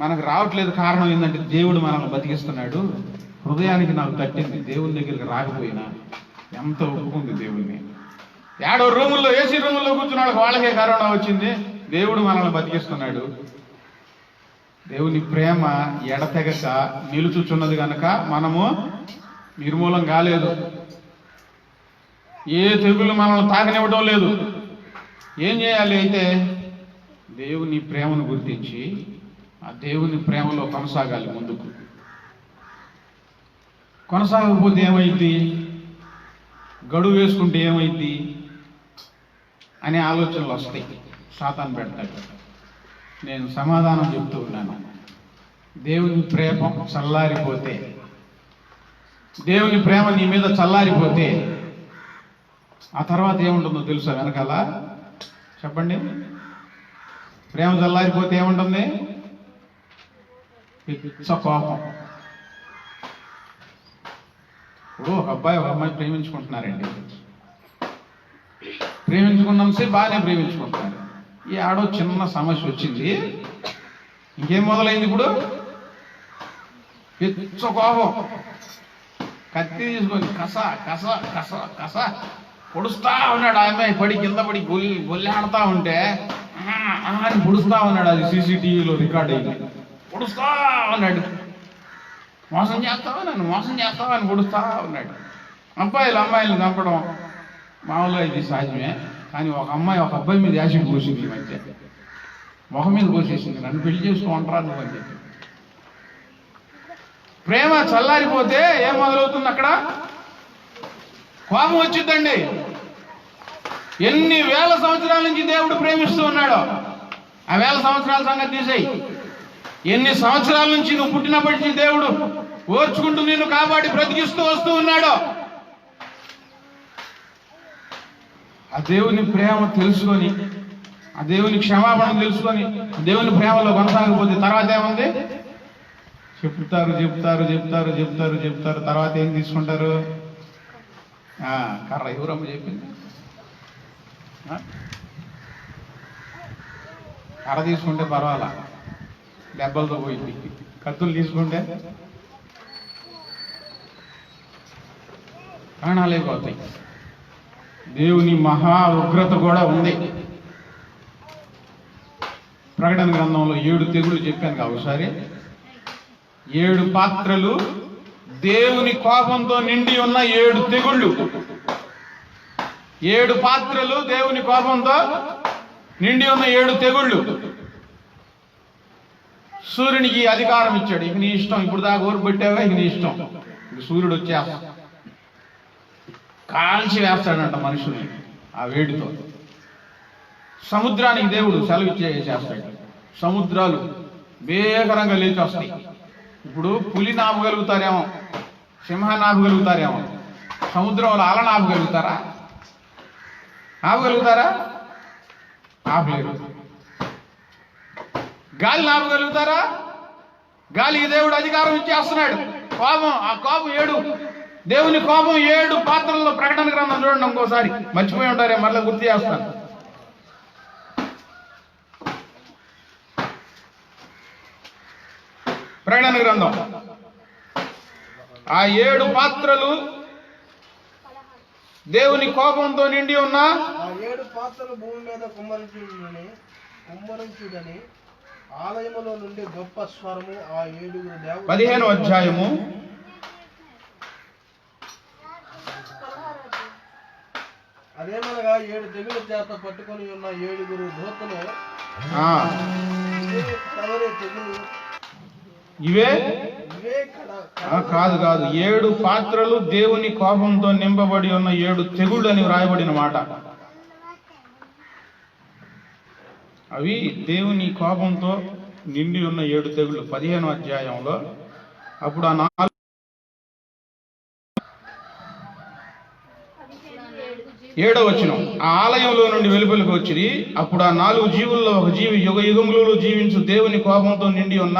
మనకు రావట్లేదు. కారణం ఏంటంటే దేవుడు మనల్ని బతికిస్తున్నాడు. హృదయానికి నాకు తట్టింది, దేవుని దగ్గరికి రాకపోయినా ఎంత ఒప్పుకుంది దేవుడిని. ఏడో రూముల్లో, ఏసీ రూముల్లో కూర్చున్నాడు, వాళ్ళకే కరోనా వచ్చింది. దేవుడు మనల్ని బతికిస్తున్నాడు. దేవుని ప్రేమ ఎడతెగక నిలుచుచున్నది కనుక మనము నిర్మూలం కాలేదు. ఏ తెగులు మనల్ని తాకనివ్వడం లేదు. ఏం చేయాలి అయితే? దేవుని ప్రేమను గుర్తించి ఆ దేవుని ప్రేమలో కొనసాగాలి. ముందుకు కొనసాగకపోతే ఏమైంది? గడువు వేసుకుంటే ఏమైంది అనే ఆలోచనలు వస్తాయి, సాతాను పెడతాడు. నేను సమాధానం చెప్తూ ఉన్నాను. దేవుని ప్రేమ చల్లారిపోతే, దేవుని ప్రేమ నీ మీద చల్లారిపోతే ఆ తర్వాత ఏముంటుందో తెలుసా? వెనకాల చెప్పండి. ప్రేమ చల్లారిపోతే ఏముంటుంది? పిచ్చ కోపం. ఇప్పుడు ఒక అబ్బాయి ఒక అమ్మాయి ప్రేమించుకుంటున్నారండి. ప్రేమించుకున్నంతసేపు బాగానే ప్రేమించుకుంటున్నారు. ఈ ఆడో చిన్న సమస్య వచ్చింది, ఇంకేం మొదలైంది? ఇప్పుడు పిచ్చ కోపం. కత్తి తీసుకొని కస కస కస కస పొడుస్తా ఉన్నాడు. ఆ అమ్మాయి పడి కింద పడి గొల్లాడుతూ ఉంటే అని పొడుస్తా ఉన్నాడు. అది సీసీటీవీలో రికార్డ్ అయింది. పొడుస్తా ఉన్నాడు. మోసం చేస్తావా, నన్ను మోసం చేస్తావా అని పొడుస్తా ఉన్నాడు. అమ్మాయిలు చంపడం మామూలుగా ఇది సహజమే. కానీ ఒక అమ్మాయి ఒక అబ్బాయి మీద యాసిడ్ పోసింది. ఈ మధ్య మొహం మీద పోసేసింది, నన్ను పెళ్లి చేసుకుంటారా నువ్వు అని చెప్పి. ప్రేమ చల్లారిపోతే ఏం మొదలవుతుంది? అక్కడ కోపం వచ్చిందండి. ఎన్ని వేల సంవత్సరాల నుంచి దేవుడు ప్రేమిస్తూ ఉన్నాడో, ఆ వేల సంవత్సరాల సంగతి తీసేయి. ఎన్ని సంవత్సరాల నుంచి నువ్వు పుట్టినప్పటి నుంచి దేవుడు ఓర్చుకుంటూ నిన్ను కాపాడి బ్రతికిస్తూ వస్తూ ఉన్నాడో, ఆ దేవుని ప్రేమ తెలుసుకొని, ఆ దేవుని క్షమాపణ తెలుసుకొని, దేవుని ప్రేమలో కొనసాగకపోతే తర్వాత ఏముంది? చెప్తారు చెప్తారు చెప్తారు చెప్తారు చెప్తారు తర్వాత ఏం తీసుకుంటారు? కర్ర. ఎవరమ్మ చెప్పింది? కర్ర తీసుకుంటే పర్వాలా, దెబ్బలతో పోయింది. కత్తులు తీసుకుంటే ప్రాణాలే పోతాయి. దేవుని మహా ఉగ్రత కూడా ఉంది. ప్రకటన గ్రంథంలో 7 తెగుళ్ళు చెప్పాను కదా ఒకసారి. 7 పాత్రలు, దేవుని కోపంతో నిండి ఉన్న 7 తెగుళ్ళు. 7 పాత్రలు, దేవుని కోపంతో నిండి ఉన్న 7 తెగుళ్ళు. సూర్యునికి అధికారం ఇచ్చాడు. ఇక నీ ఇష్టం, ఇప్పుడు దాకా ఊరు పెట్టావా, ఇక నీ ఇష్టం. ఇక సూర్యుడు వచ్చేస్తా కాల్చి వేస్తాడంట మనుషుల్ని ఆ వేడితో. సముద్రానికి దేవుడు సెలవు చేస్తాడు. సముద్రాలు భీకరంగా లేచి వస్తాయి. ఇప్పుడు పులి నాపగలుగుతారేమో, సింహాన్ని ఆపగలుగుతారేమో, సముద్రంలో అల నాపగలుగుతారా? ఆపగలుగుతారా? ఆపలేరు. గాలి ఆపగలుగుతారా? గాలికి దేవుడు అధికారం ఇచ్చేస్తున్నాడు. కోపం, ఆ కోపం 7, దేవుని కోపం 7 పాత్రల్లో. ప్రకటన గ్రంథం చూడండి ఇంకోసారి, మర్చిపోయి ఉంటారే, మళ్ళీ గుర్తు చేస్తాను. ప్రకటన గ్రంథం ఆ 7 పాత్రలు దేవుని కోపంతో నిండి ఉన్న 7 పాత్రలు భూమి మీద కుమ్మరించుడని ఆలయములో నుండి గొప్ప స్వరము ఆ 7 దేవుడు. 15వ అధ్యాయము అదేమనగా 7 తెగుల చేత పట్టుకొని ఉన్న 7 దూతలు ఇవే కాదు 7 పాత్రలు దేవుని కోపంతో నింపబడి ఉన్న 7 తెగుళ్ళు అని వ్రాయబడిన మాట. అవి దేవుని కోపంతో నిండి ఉన్న 7 తెగుళ్ళు 15వ అధ్యాయంలో. అప్పుడు ఆ 7వ వచనం, ఆ ఆలయంలో నుండి వెలుపలికి వచ్చింది. అప్పుడు ఆ 4 జీవుల్లో ఒక జీవి యుగ యుగములలో జీవించు దేవుని కోపంతో నిండి ఉన్న.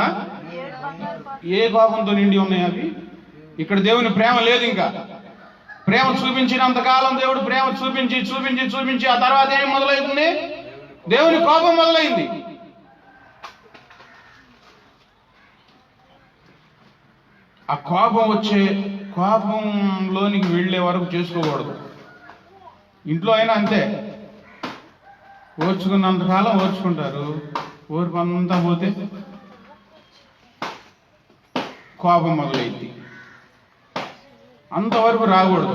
ఏ కోపంతో నిండి ఉన్నాయి అవి? ఇక్కడ దేవుని ప్రేమ లేదు. ఇంకా ప్రేమ చూపించినంతకాలం దేవుడు ప్రేమ చూపించి చూపించి చూపించి ఆ తర్వాత ఏం మొదలైంది? దేవుని కోపం మొదలైంది. ఆ కోపంలోనికి వెళ్ళే వరకు చేసుకోకూడదు. ఇంట్లో అయినా అంతే, ఓర్చుకున్నంతకాలం ఓర్చుకుంటారు. ఓర్పు అంతా పోతే కోపం మొదలైంది. అంతవరకు రాకూడదు.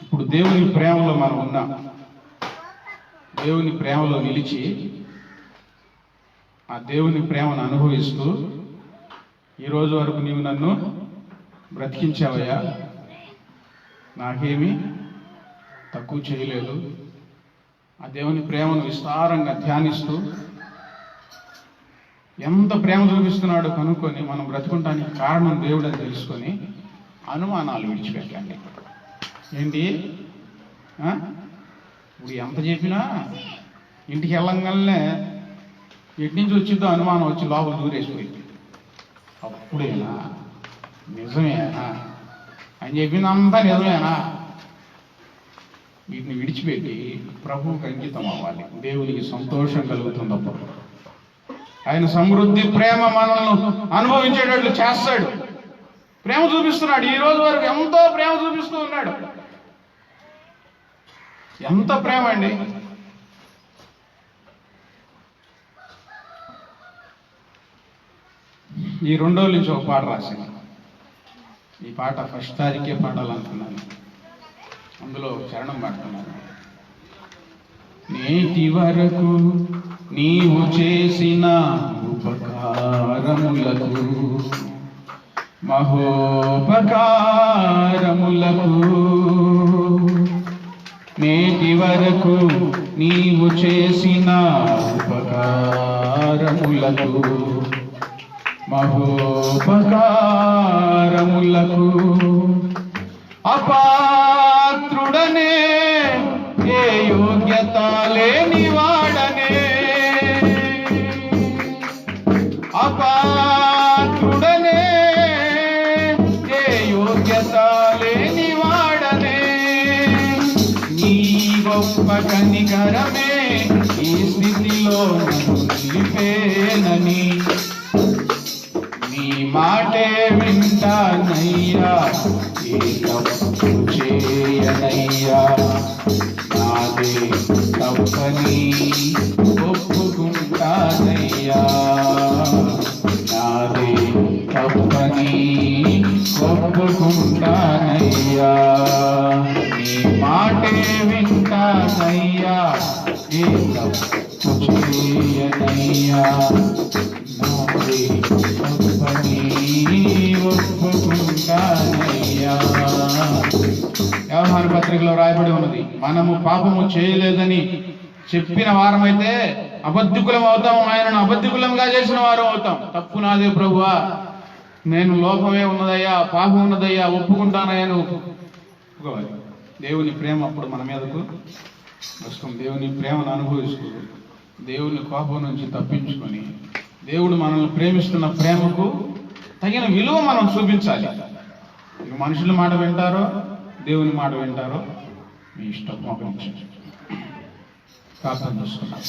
ఇప్పుడు దేవుని ప్రేమలో మనం ఉన్నాం. దేవుని ప్రేమలో నిలిచి ఆ దేవుని ప్రేమను అనుభవిస్తూ ఈరోజు వరకు నీవు నన్ను బ్రతికించావయ్యా, నాకేమీ తక్కువ చేయలేదు. ఆ దేవుని ప్రేమను విస్తారంగా ధ్యానిస్తూ ఎంత ప్రేమ చూపిస్తున్నాడో కనుక్కొని మనం బ్రతుకుంటానికి కారణం దేవుడు అని తెలుసుకొని అనుమానాలు విడిచిపెట్టండి. ఏంటి ఇప్పుడు ఎంత చెప్పినా ఇంటికి వెళ్ళంగానే ఎటు నుంచి వచ్చిందో అనుమానం వచ్చి లోపల దూరేసిపోయింది. అప్పుడేనా నిజమేనా అని చెప్పిందంతా నిజమేనా? వీటిని విడిచిపెట్టి ప్రభువుకి అంకితం అవ్వాలి. దేవునికి సంతోషం కలుగుతుంది. అప్పుడు ఆయన సమృద్ధి ప్రేమ మనల్ని అనుభవించేటట్లు చేస్తాడు. ప్రేమ చూపిస్తున్నాడు. ఈ రోజు వరకు ఎంతో ప్రేమ చూపిస్తూ ఉన్నాడు. ఎంత ప్రేమ అండి! ఈ 2 రోజుల నుంచి ఒక పాట రాశాను. ఈ పాట ఫస్ట్ తారీఖే పాడాలనుకున్నాను. అందులో చరణం పాడుతున్నాను. నేటి వరకు నీవు చేసిన ఉపకారములకు మహోపకారములకు, నేటి వరకు నీవు చేసిన ఉపకారములకు మహోపకారములకు అపాత్రుడనే, ఏ యోగ్యత లేని వాడనే, అపాత్రుడనే, ఏ యోగ్యత లేని వాడనే, నీ గొప్ప కనికరమే ఈ స్థితిలో నిలిపేనని, నీ మాటే వింటానయ్యా, ఏ తప్పు చేయనయ్యా, నాదే తప్పని ఒప్పుకుంటానయ్యా, నాదే ఏ తప్పు చేయనయ్యా, నాది తప్పని ఒప్పుకుంటానయ్యా. వ్యవహార పత్రికలో రాయబడి ఉన్నది, మనము పాపము చేయలేదని చెప్పిన వారమైతే అబద్ధికులం అవుతాం, ఆయనను అబద్ధికులంగా చేసిన వారం అవుతాం. తప్పు నాదే ప్రభువా, నేను లోపమే ఉన్నదయ్యా, పాపం ఉన్నదయ్యా, ఒప్పుకుంటానయ్యా అని ఒప్పుకోవాలి. దేవుని ప్రేమ అప్పుడు మన మీదకు వస్తుంది. దేవుని ప్రేమను అనుభవిస్తూ దేవుని కోపం నుంచి తప్పించుకొని దేవుడు మనల్ని ప్రేమిస్తున్న ప్రేమకు తగిన విలువ మనం చూపించాలి. ఇక మనుషుల మాట వింటారో దేవుని మాట వింటారో మీ ఇష్టం. ప్రార్థన చేసుకున్నాం.